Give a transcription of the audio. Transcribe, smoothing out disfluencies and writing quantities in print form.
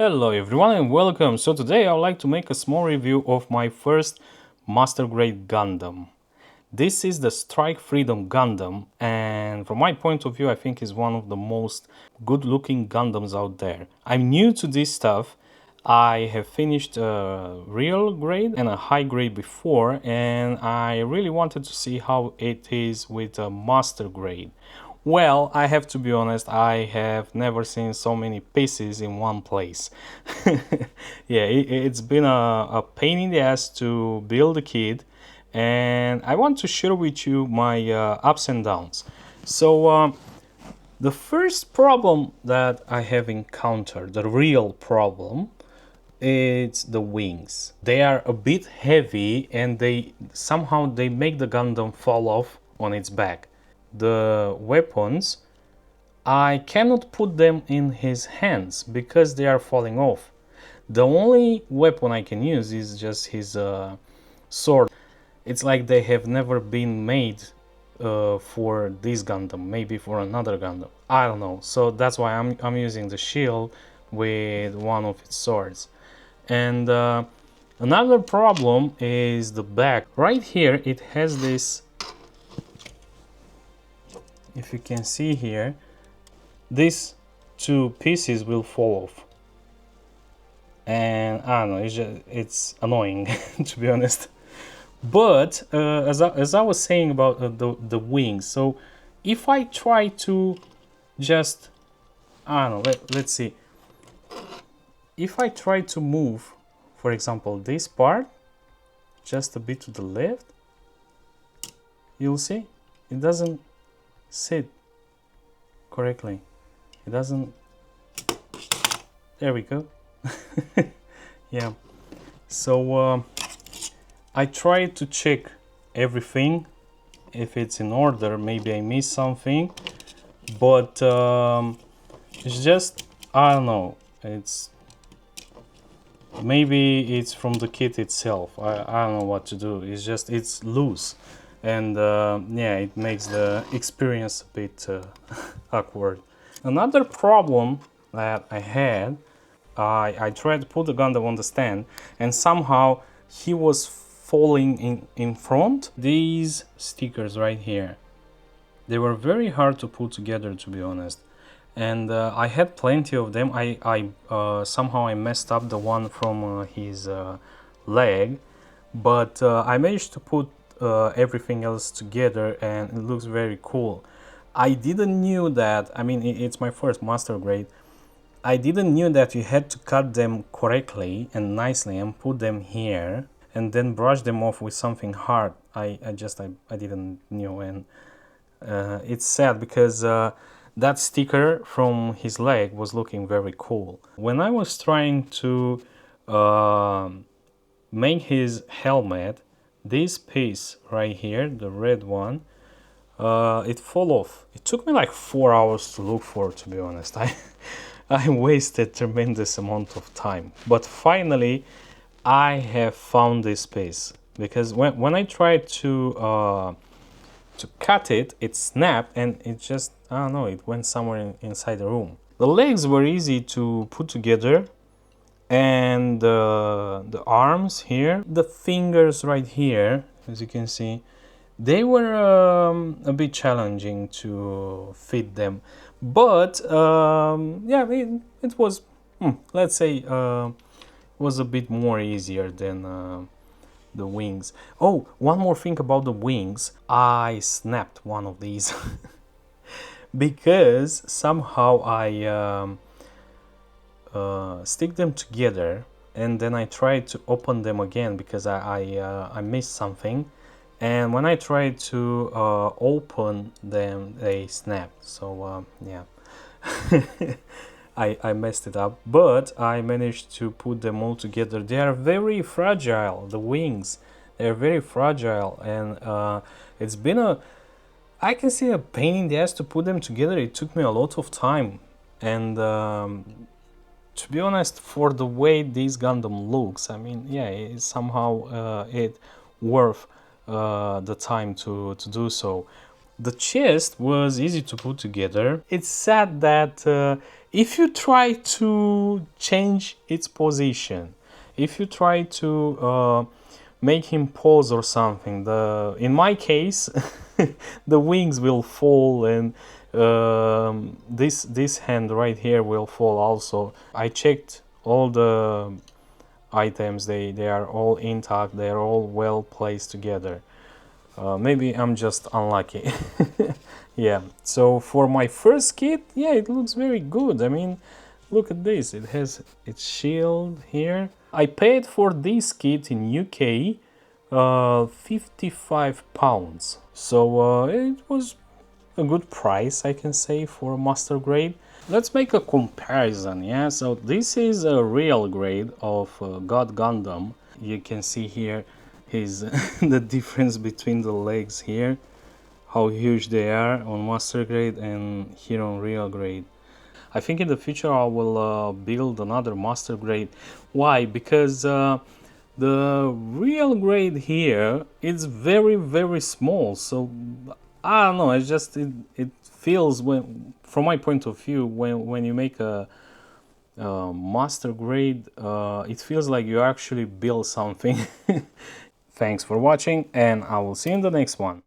Hello everyone and welcome. So today I would like to make a small review of my first master grade Gundam. This is the Strike Freedom Gundam, and from my point of view I think is one of the most good looking Gundams out there. I'm new to this stuff. I have finished a real grade and a high grade before, and I really wanted to see how it is with a master grade. Well, I have to be honest, I have never seen so many pieces in one place. Yeah, it's been a pain in the ass to build a kit, and I want to share with you my ups and downs. So, the first problem that I have encountered, the real problem, it's the wings. They are a bit heavy and they somehow they make the Gundam fall off on its back. The weapons, I cannot put them in his hands because they are falling off. The only weapon I can use is just his sword. It's like they have never been made for this Gundam, maybe for another Gundam. I don't know. So that's why I'm using the shield with one of its swords. And another problem is the back. Right here it has this, if you can see here, these two pieces will fall off. And I don't know, it's annoying to be honest. But as I was saying about the wings, so if I try to just, I don't know, let's see. If I try to move, for example, this part just a bit to the left, you'll see it doesn't sit correctly. It doesn't. There we go. Yeah. So I try to check everything if it's in order. Maybe I missed something, but it's just, I don't know. It's maybe it's from the kit itself. I don't know what to do. It's just it's loose, and yeah, it makes the experience a bit awkward. Another problem that I had, I tried to put the Gundam on the stand, and somehow he was falling in front. These stickers right here, they were very hard to put together, to be honest. And I had plenty of them. I somehow I messed up the one from his leg, but I managed to put everything else together, and it looks very cool. I didn't knew that. I mean, it's my first master grade. I didn't knew that you had to cut them correctly and nicely and put them here and then brush them off with something hard. I didn't know, and it's sad because that sticker from his leg was looking very cool. When I was trying to make his helmet, this piece right here, the red one, it fell off. It took me like 4 hours to look for, to be honest. I wasted tremendous amount of time, but finally I have found this piece, because when I tried to cut it, it snapped and it just, I don't know, it went somewhere inside the room. The legs were easy to put together, and the arms here, the fingers right here, as you can see, they were a bit challenging to fit them, but yeah, it was, let's say, was a bit more easier than the wings. Oh, one more thing about the wings. I snapped one of these because somehow I stick them together, and then I tried to open them again because I missed something, and when I tried to open them, they snapped. So yeah. I messed it up, but I managed to put them all together. They are very fragile, the wings. They're very fragile, and it's been I can see a pain in the ass to put them together. It took me a lot of time, and to be honest, for the way this Gundam looks, I mean, yeah, it's somehow it worth the time to do so. The chest was easy to put together. It's sad that if you try to change its position, if you try to make him pause or something, in my case, the wings will fall, and this hand right here will fall also. I checked all the items, they are all intact, they are all well placed together. Maybe I'm just unlucky. Yeah, so for my first kit, yeah, it looks very good. I mean, look at this, it has its shield here. I paid for this kit in UK £55, so it was a good price, I can say, for a master grade. Let's make a comparison. Yeah, so this is a real grade of God Gundam. You can see here his the difference between the legs here, how huge they are on master grade and here on real grade. I think in the future I will build another master grade. Why? Because the real grade here is very small, so I don't know, it feels, when from my point of view, when you make a master grade, it feels like you actually build something. Thanks for watching, and I will see you in the next one.